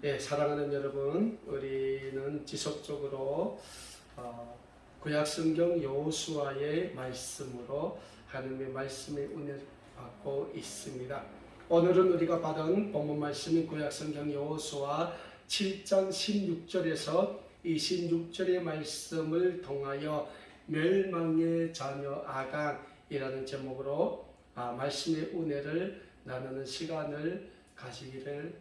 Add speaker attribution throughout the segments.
Speaker 1: 사랑하는 여러분, 우리는 지속적으로 구약성경 여호수아의 말씀으로 하나님의 말씀의 은혜를 받고 있습니다. 오늘은 우리가 받은 본문 말씀인 구약성경 여호수아 7장 16절에서 26절의 말씀을 통하여 멸망의 자녀 아간이라는 제목으로 말씀의 은혜를 나누는 시간을 가지기를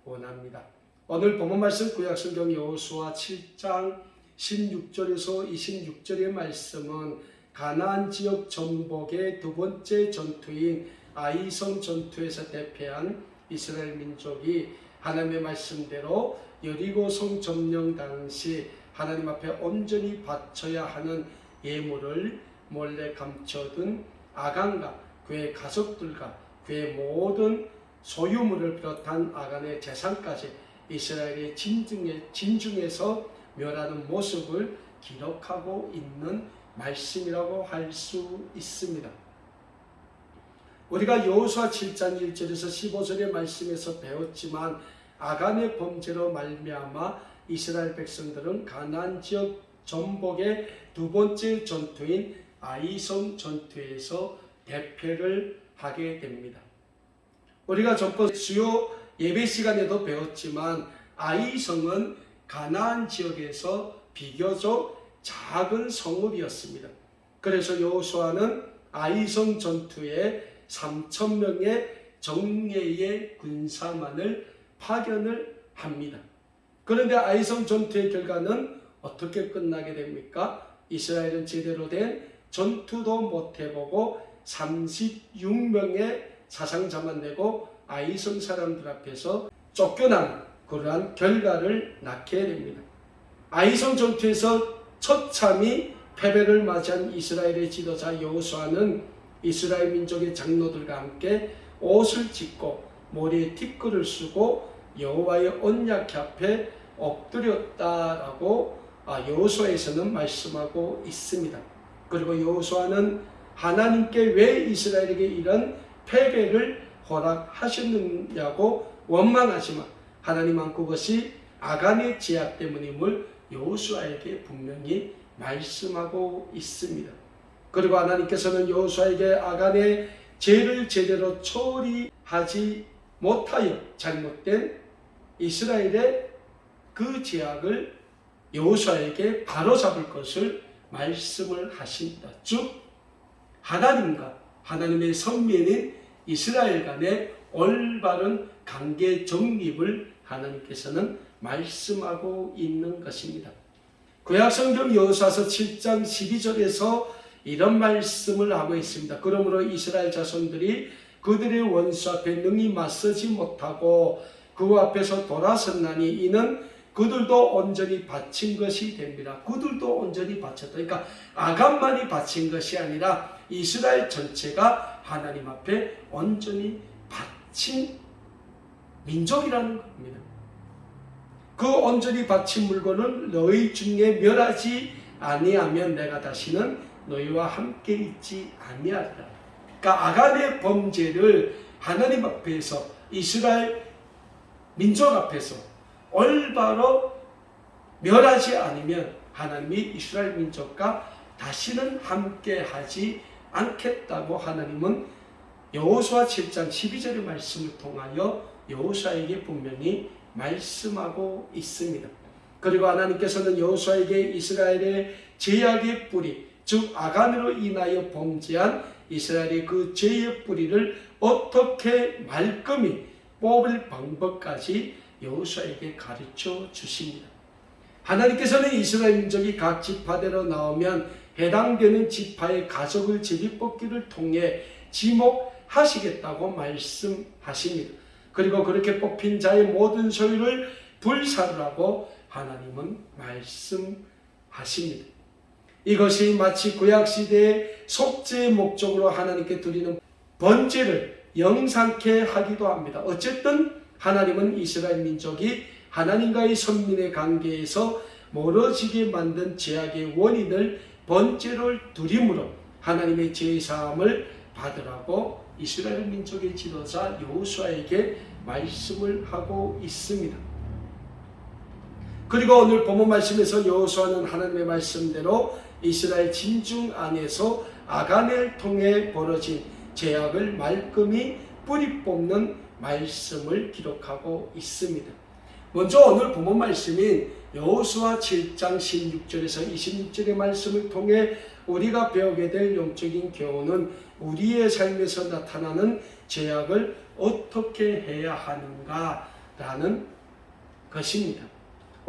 Speaker 1: 원합니다. 오늘 본문 말씀 구약성경 여호수아 7장 16절에서 26절의 말씀은 가나안 지역 정복의 두 번째 전투인 아이성 전투에서 대패한 이스라엘 민족이 하나님의 말씀대로 여리고성 점령 당시 하나님 앞에 온전히 바쳐야 하는 예물을 몰래 감춰둔 아간과 그의 가족들과 그의 모든 소유물을 비롯한 아간의 재산까지 이스라엘의 진중에서 멸하는 모습을 기록하고 있는 말씀이라고 할 수 있습니다. 우리가 여호수아 7장 1절에서 15절의 말씀에서 배웠지만 아간의 범죄로 말미암아 이스라엘 백성들은 가나안 지역 전복의 두 번째 전투인 아이성 전투에서 대패를 하게 됩니다. 우리가 전번 수요 예배 시간에도 배웠지만 아이성은 가나안 지역에서 비교적 작은 성읍이었습니다. 그래서 여호수아는 아이성 전투에 3,000명의 정예의 군사만을 파견을 합니다. 그런데 아이성 전투의 결과는 어떻게 끝나게 됩니까? 이스라엘은 제대로 된 전투도 못 해보고 36명의 사상자만 내고 아이성 사람들 앞에서 쫓겨난 그러한 결과를 낳게 됩니다. 아이성 전투에서 처참히 패배를 맞이한 이스라엘의 지도자 여호수아는 이스라엘 민족의 장로들과 함께 옷을 찢고 머리에 티끌을 쓰고 여호와의 언약 앞에 엎드렸다라고 여호수아에서는 말씀하고 있습니다. 그리고 여호수아는 하나님께 왜 이스라엘에게 이런 패배를 허락하셨느냐고 원망하지만 하나님은 그것이 아간의 제약 때문임을 여호수아에게 분명히 말씀하고 있습니다. 그리고 하나님께서는 여호수아에게 아간의 죄를 제대로 처리하지 못하여 잘못된 이스라엘의 그 제약을 여호수아에게 바로잡을 것을 말씀을 하신다. 즉 하나님과 하나님의 선민인 이스라엘 간의 올바른 관계 정립을 하나님께서는 말씀하고 있는 것입니다. 구약성경 여호수아서 7장 12절에서 이런 말씀을 하고 있습니다. 그러므로 이스라엘 자손들이 그들의 원수 앞에 능히 맞서지 못하고 그 앞에서 돌아섰나니 이는 그들도 온전히 바친 것이 됩니다. 그들도 온전히 바쳤다. 그러니까 아간만이 바친 것이 아니라 이스라엘 전체가 하나님 앞에 온전히 바친 민족이라는 겁니다. 그 온전히 바친 물건을 너희 중에 멸하지 아니하면 내가 다시는 너희와 함께 있지 아니하리라. 그러니까 아간의 범죄를 하나님 앞에서 이스라엘 민족 앞에서 올바로 멸하지 않으면 하나님이 이스라엘 민족과 다시는 함께하지 않겠다고 하나님은 여호수아 7장 12절의 말씀을 통하여 여호수아에게 분명히 말씀하고 있습니다. 그리고 하나님께서는 여호수아에게 이스라엘의 죄악의 뿌리, 즉 아간으로 인하여 범죄한 이스라엘의 그 죄의 뿌리를 어떻게 말끔히 뽑을 방법까지 여호수아에게 가르쳐 주십니다. 하나님께서는 이스라엘 민족이 각 지파대로 나오면 해당되는 지파의 가족을 제비뽑기를 통해 지목하시겠다고 말씀하십니다. 그리고 그렇게 뽑힌 자의 모든 소유를 불사르라고 하나님은 말씀하십니다. 이것이 마치 구약시대의 속죄의 목적으로 하나님께 드리는 번제를 영상케 하기도 합니다. 어쨌든 하나님은 이스라엘 민족이 하나님과의 선민의 관계에서 멀어지게 만든 죄악의 원인을 번제를 드림으로 하나님의 제사함을 받으라고 이스라엘 민족의 지도자 여호수아에게 말씀을 하고 있습니다. 그리고 오늘 본문 말씀에서 여호수아는 하나님의 말씀대로 이스라엘 진중 안에서 아간을 통해 벌어진 죄악을 말끔히 뿌리 뽑는 말씀을 기록하고 있습니다. 먼저 오늘 본문 말씀인 여호수아 7장 16절에서 26절의 말씀을 통해 우리가 배우게 될 영적인 교훈은 우리의 삶에서 나타나는 죄악을 어떻게 해야 하는가라는 것입니다.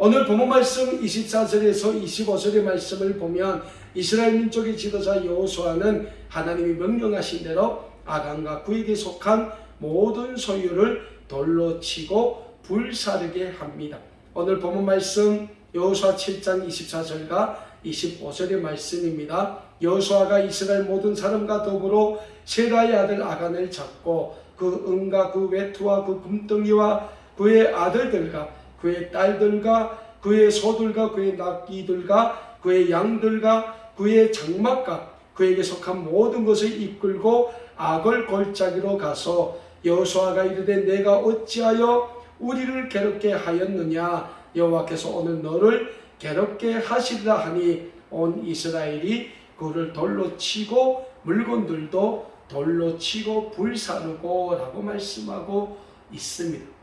Speaker 1: 오늘 본문 말씀 24절에서 25절의 말씀을 보면 이스라엘 민족의 지도자 여호수아는 하나님이 명령하신 대로 아간과 그에게 속한 모든 소유를 돌로 치고 불사르게 합니다. 오늘 본문 말씀 여호수아 7장 24절과 25절의 말씀입니다. 여호수아가 이스라엘 모든 사람과 더불어 세라의 아들 아간을 잡고 그 은과 그 외투와 그 금덩이와 그의 아들들과 그의 딸들과 그의 소들과 그의 낙이들과 그의 양들과 그의 장막과 그에게 속한 모든 것을 이끌고 악을 골짜기로 가서 여호수아가 이르되 내가 어찌하여 우리를 괴롭게 하였느냐 여호와께서 오늘 너를 괴롭게 하시리라 하니 온 이스라엘이 그를 돌로 치고 물건들도 돌로 치고 불사르고 라고 말씀하고 있습니다.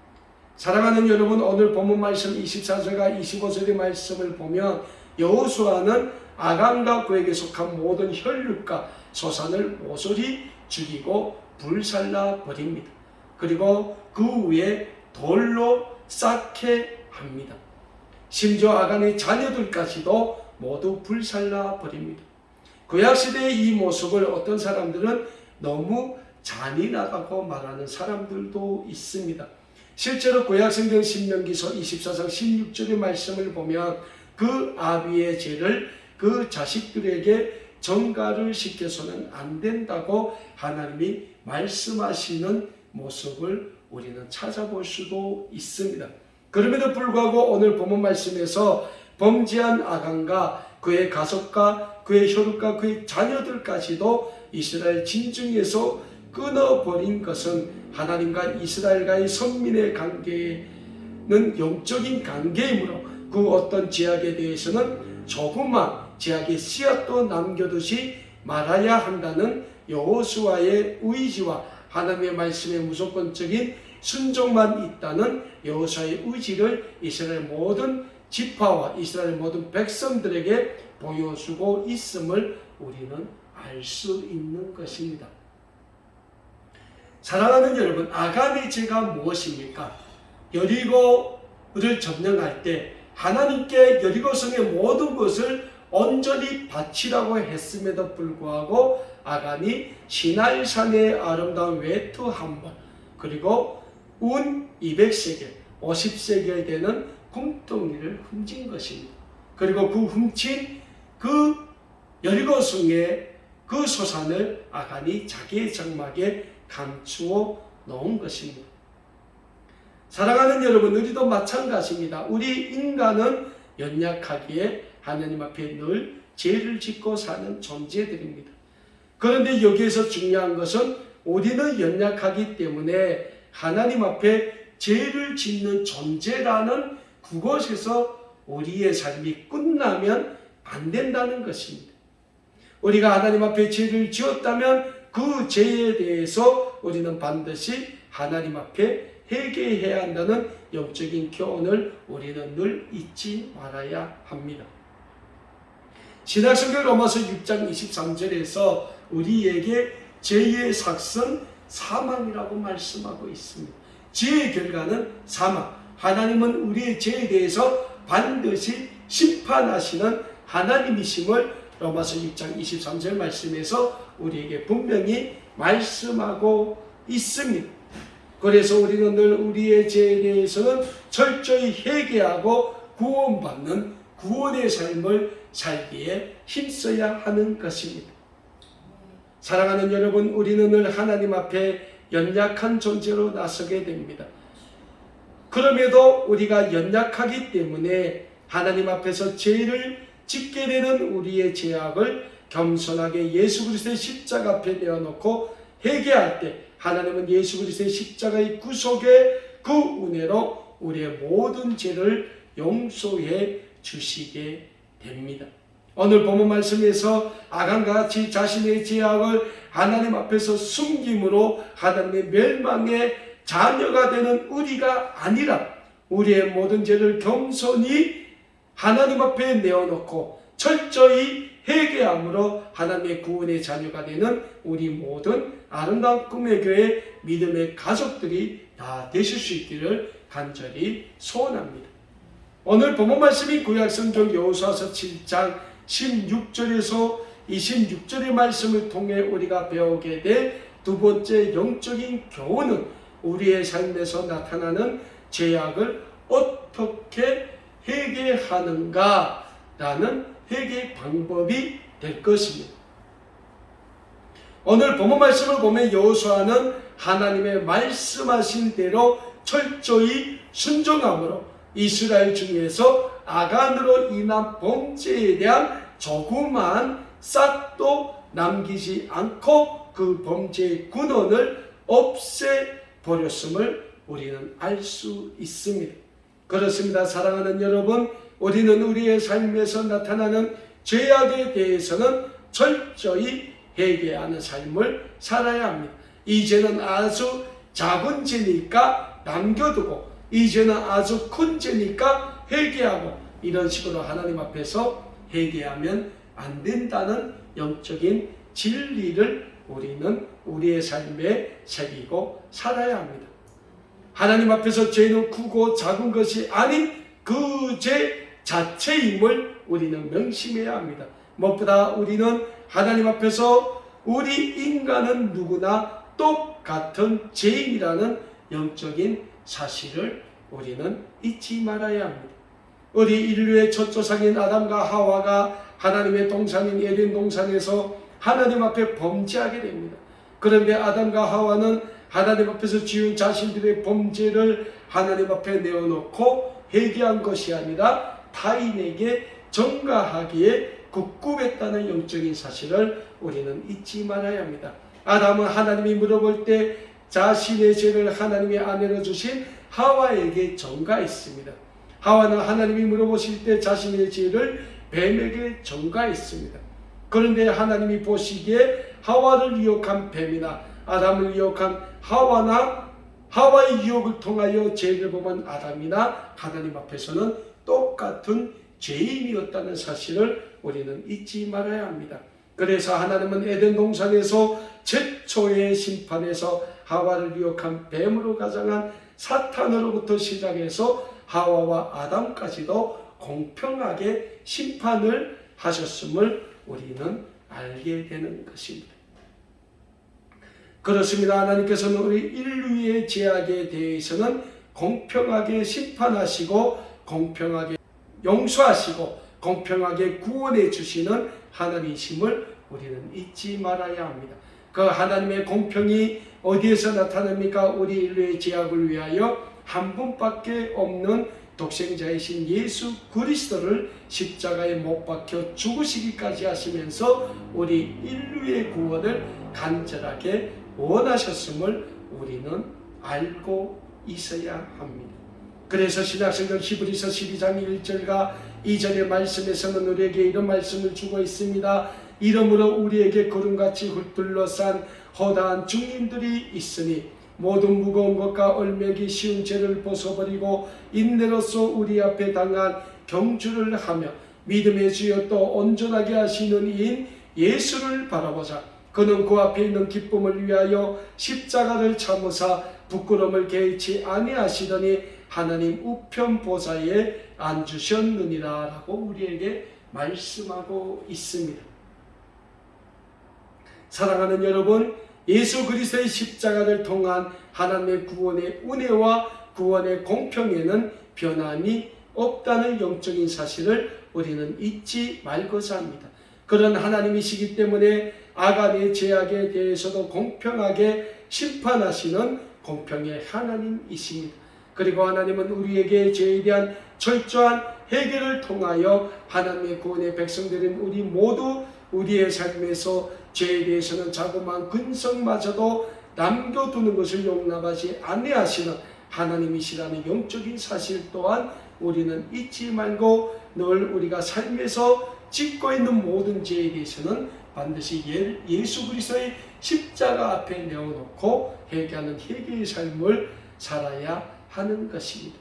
Speaker 1: 사랑하는 여러분, 오늘 본문 말씀 24절과 25절의 말씀을 보면 여호수아는 아간과 그에게 속한 모든 혈육과 소산을 모조리 죽이고 불살라 버립니다. 그리고 그 위에 돌로 쌓게 합니다. 심지어 아간의 자녀들까지도 모두 불살라 버립니다. 구약시대의 이 모습을 어떤 사람들은 너무 잔인하다고 말하는 사람들도 있습니다. 실제로 구약성경 신명기서 24장 16절의 말씀을 보면 그 아비의 죄를 그 자식들에게 전가를 시켜서는 안 된다고 하나님이 말씀하시는 모습을 우리는 찾아볼 수도 있습니다. 그럼에도 불구하고 오늘 본문 말씀에서 범죄한 아간과 그의 가족과 그의 혈육과 그의 자녀들까지도 이스라엘 진중에서 끊어버린 것은 하나님과 이스라엘과의 선민의 관계는 영적인 관계이므로 그 어떤 죄악에 대해서는 조금만 죄악의 씨앗도 남겨두지 말아야 한다는 여호수아의 의지와 하나님의 말씀에 무조건적인 순종만 있다는 여호수아의 의지를 이스라엘 모든 지파와 이스라엘 모든 백성들에게 보여주고 있음을 우리는 알 수 있는 것입니다. 사랑하는 여러분, 아간의 죄가 무엇입니까? 여리고를 점령할 때 하나님께 여리고성의 모든 것을 온전히 바치라고 했음에도 불구하고 아간이 시나이산의 아름다운 외투 한 벌, 그리고 운 200세겔, 50세겔 되는 금덩이를 훔친 것입니다. 그리고 그 훔친 그 여리고성의 그 소산을 아간이 자기의 장막에 감추어 놓은 것입니다. 사랑하는 여러분, 우리도 마찬가지입니다. 우리 인간은 연약하기에 하나님 앞에 늘 죄를 짓고 사는 존재들입니다. 그런데 여기에서 중요한 것은 우리는 연약하기 때문에 하나님 앞에 죄를 짓는 존재라는 그곳에서 우리의 삶이 끝나면 안 된다는 것입니다. 우리가 하나님 앞에 죄를 지었다면 그 죄에 대해서 우리는 반드시 하나님 앞에 회개해야 한다는 영적인 교훈을 우리는 늘 잊지 말아야 합니다. 신약성경 로마서 6장 23절에서 우리에게 죄의 삭은 사망이라고 말씀하고 있습니다. 죄의 결과는 사망. 하나님은 우리의 죄에 대해서 반드시 심판하시는 하나님이심을 로마서 6장 23절 말씀에서 우리에게 분명히 말씀하고 있습니다. 그래서 우리는 늘 우리의 죄에 대해서는 철저히 회개하고 구원받는 구원의 삶을 살기에 힘써야 하는 것입니다. 사랑하는 여러분, 우리는 늘 하나님 앞에 연약한 존재로 나서게 됩니다. 그럼에도 우리가 연약하기 때문에 하나님 앞에서 죄를 짓게 되는 우리의 죄악을 겸손하게 예수 그리스도의 십자가 앞에 내어놓고 회개할 때 하나님은 예수 그리스도의 십자가의 구속의 그 은혜로 우리의 모든 죄를 용서해 주시게 됩니다. 오늘 본문 말씀에서 아간과 같이 자신의 죄악을 하나님 앞에서 숨김으로 하나님의 멸망의 자녀가 되는 우리가 아니라 우리의 모든 죄를 겸손히 하나님 앞에 내어놓고 철저히 회개함으로 하나님의 구원의 자녀가 되는 우리 모든 아름다운 꿈의 교회 믿음의 가족들이 다 되실 수 있기를 간절히 소원합니다. 오늘 본문 말씀이 구약성경 여호수아서 7장 16절에서 26절의 말씀을 통해 우리가 배우게 될 두 번째 영적인 교훈은 우리의 삶에서 나타나는 죄악을 어떻게 회개하는가라는 회개 방법이 될 것입니다. 오늘 본문 말씀을 보면 여호수아는 하나님의 말씀하신 대로 철저히 순종함으로 이스라엘 중에서 아간으로 인한 범죄에 대한 조그만 싹도 남기지 않고 그 범죄의 근원을 없애버렸음을 우리는 알 수 있습니다. 그렇습니다. 사랑하는 여러분, 우리는 우리의 삶에서 나타나는 죄악에 대해서는 철저히 회개하는 삶을 살아야 합니다. 이 죄는 아주 작은 죄니까 남겨두고 이 죄는 아주 큰 죄니까 회개하고 이런 식으로 하나님 앞에서 회개하면 안 된다는 영적인 진리를 우리는 우리의 삶에 새기고 살아야 합니다. 하나님 앞에서 죄는 크고 작은 것이 아닌 그 죄 자체임을 우리는 명심해야 합니다. 무엇보다 우리는 하나님 앞에서 우리 인간은 누구나 똑같은 죄인이라는 영적인 사실을 우리는 잊지 말아야 합니다. 우리 인류의 첫 조상인 아담과 하와가 하나님의 동산인 에덴 동산에서 하나님 앞에 범죄하게 됩니다. 그런데 아담과 하와는 하나님 앞에서 지은 자신들의 범죄를 하나님 앞에 내어놓고 회개한 것이 아니라 타인에게 전가하기에 급급했다는 영적인 사실을 우리는 잊지 말아야 합니다. 아담은 하나님이 물어볼 때 자신의 죄를 하나님의 아내로 주신 하와에게 전가했습니다. 하와는 하나님이 물어보실 때 자신의 죄를 뱀에게 전가했습니다. 그런데 하나님이 보시기에 하와를 유혹한 뱀이나 아담을 유혹한 하와의 유혹을 통하여 죄를 범한 아담이나 하나님 앞에서는 똑같은 죄인이었다는 사실을 우리는 잊지 말아야 합니다. 그래서 하나님은 에덴 동산에서 최초의 심판에서 하와를 유혹한 뱀으로 가장한 사탄으로부터 시작해서 하와와 아담까지도 공평하게 심판을 하셨음을 우리는 알게 되는 것입니다. 그렇습니다. 하나님께서는 우리 인류의 죄악에 대해서는 공평하게 심판하시고 공평하게 용서하시고 공평하게 구원해 주시는 하나님이심을 우리는 잊지 말아야 합니다. 그 하나님의 공평이 어디에서 나타납니까? 우리 인류의 죄악을 위하여 한 분밖에 없는 독생자이신 예수 그리스도를 십자가에 못 박혀 죽으시기까지 하시면서 우리 인류의 구원을 간절하게 원하셨음을 우리는 알고 있어야 합니다. 그래서 신약성경 히브리서 12장 1절과 2절의 말씀에서는 우리에게 이런 말씀을 주고 있습니다. 이러므로 우리에게 구름같이 흩둘러싼 허다한 증인들이 있으니 모든 무거운 것과 얼매기 쉬운 죄를 벗어버리고 인내로서 우리 앞에 당한 경주를 하며 믿음의 주여 또 온전하게 하시는 이인 예수를 바라보자. 그는 그 앞에 있는 기쁨을 위하여 십자가를 참으사 부끄러움을 개의치 아니하시더니 하나님 우편 보좌에 앉으셨느니라 라고 우리에게 말씀하고 있습니다. 사랑하는 여러분, 예수 그리스도의 십자가를 통한 하나님의 구원의 은혜와 구원의 공평에는 변함이 없다는 영적인 사실을 우리는 잊지 말고자 합니다. 그런 하나님이시기 때문에 아간의 죄악에 대해서도 공평하게 심판하시는 공평의 하나님이십니다. 그리고 하나님은 우리에게 죄에 대한 철저한 해결을 통하여 하나님의 구원의 백성들인 우리 모두 우리의 삶에서 죄에 대해서는 자그마한 근성마저도 남겨두는 것을 용납하지 아니하시는 하나님이시라는 영적인 사실 또한 우리는 잊지 말고 늘 우리가 삶에서 짓고 있는 모든 죄에 대해서는 반드시 예수 그리스도의 십자가 앞에 내어놓고 회개하는 회개의 삶을 살아야 하는 것입니다.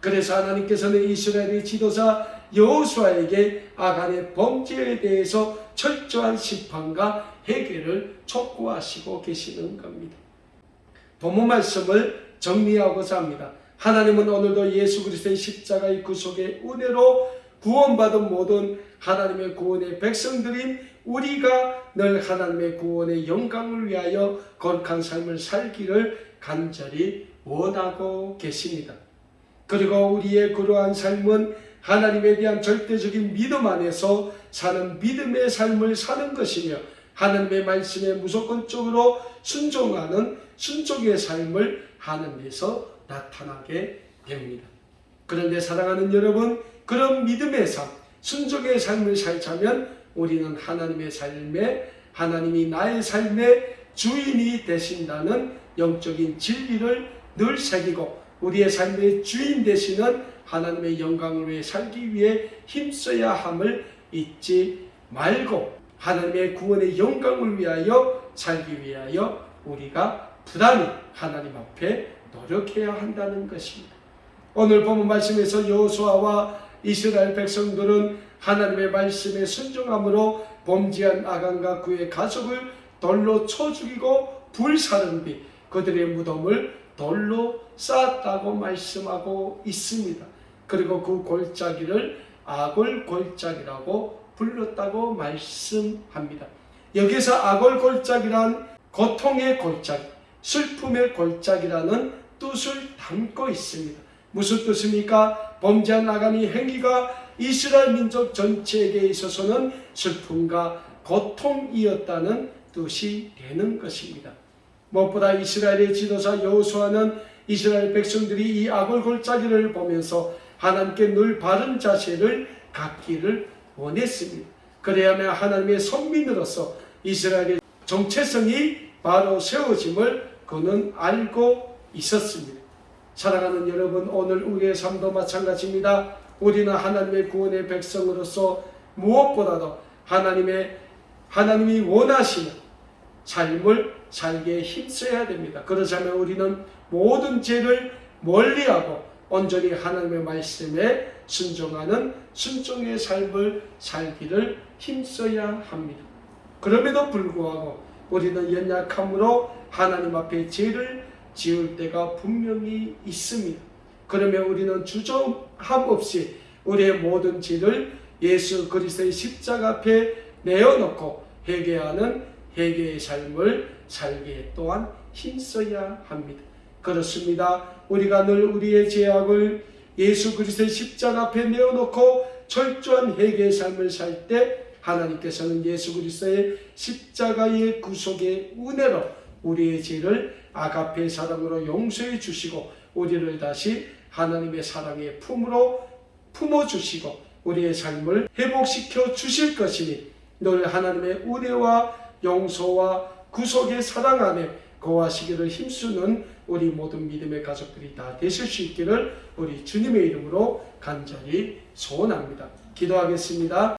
Speaker 1: 그래서 하나님께서는 이스라엘의 지도자 여호수아에게 아간의 범죄에 대해서 철저한 심판과 회개를 촉구하시고 계시는 겁니다. 본문 말씀을 정리하고자 합니다. 하나님은 오늘도 예수 그리스도의 십자가의 구속의 은혜로 구원받은 모든 하나님의 구원의 백성들인 우리가 늘 하나님의 구원의 영광을 위하여 거룩한 삶을 살기를 간절히 원하고 계십니다. 그리고 우리의 그러한 삶은 하나님에 대한 절대적인 믿음 안에서 사는 믿음의 삶을 사는 것이며 하나님의 말씀에 무조건적으로 순종하는 순종의 삶을 하는 데서 나타나게 됩니다. 그런데 사랑하는 여러분, 그런 믿음의 삶, 순종의 삶을 살자면 우리는 하나님의 삶에, 하나님이 나의 삶의 주인이 되신다는 영적인 진리를 늘 새기고 우리의 삶의 주인 되시는 하나님의 영광을 위해 살기 위해 힘써야 함을 잊지 말고 하나님의 구원의 영광을 위하여 살기 위하여 우리가 부단히 하나님 앞에 노력해야 한다는 것입니다. 오늘 본문 말씀에서 여호수아와 이스라엘 백성들은 하나님의 말씀에 순종함으로 범죄한 아간과 그의 가족을 돌로 쳐 죽이고 불사른 뒤 그들의 무덤을 돌로 쌓았다고 말씀하고 있습니다. 그리고 그 골짜기를 아골 골짜기라고 불렀다고 말씀합니다. 여기서 아골 골짜기란 고통의 골짜기, 슬픔의 골짜기라는 뜻을 담고 있습니다. 무슨 뜻입니까? 범죄한 아간의 행위가 이스라엘 민족 전체에게 있어서는 슬픔과 고통이었다는 뜻이 되는 것입니다. 무엇보다 이스라엘의 지도자 여호수아는 이스라엘 백성들이 이 아골 골짜기를 보면서 하나님께 늘 바른 자세를 갖기를 원했습니다. 그래야만 하나님의 선민으로서 이스라엘의 정체성이 바로 세워짐을 그는 알고 있었습니다. 사랑하는 여러분, 오늘 우리의 삶도 마찬가지입니다. 우리는 하나님의 구원의 백성으로서 무엇보다도 하나님이 원하시는 삶을 살기에 힘써야 됩니다. 그러자면 우리는 모든 죄를 멀리하고 온전히 하나님의 말씀에 순종하는 순종의 삶을 살기를 힘써야 합니다. 그럼에도 불구하고 우리는 연약함으로 하나님 앞에 죄를 지을 때가 분명히 있습니다. 그러면 우리는 주저함 없이 우리의 모든 죄를 예수 그리스도의 십자가 앞에 내어놓고 회개하는 회개의 삶을 살기에 또한 힘써야 합니다. 그렇습니다. 우리가 늘 우리의 죄악을 예수 그리스도의 십자가 앞에 내어놓고 철저한 회개의 삶을 살 때 하나님께서는 예수 그리스도의 십자가의 구속의 은혜로 우리의 죄를 아가페 사랑으로 용서해 주시고 우리를 다시 하나님의 사랑의 품으로 품어주시고 우리의 삶을 회복시켜 주실 것이니 늘 하나님의 은혜와 용서와 구속의 사랑 안에 거하시기를 힘쓰는 우리 모든 믿음의 가족들이 다 되실 수 있기를 우리 주님의 이름으로 간절히 소원합니다. 기도하겠습니다.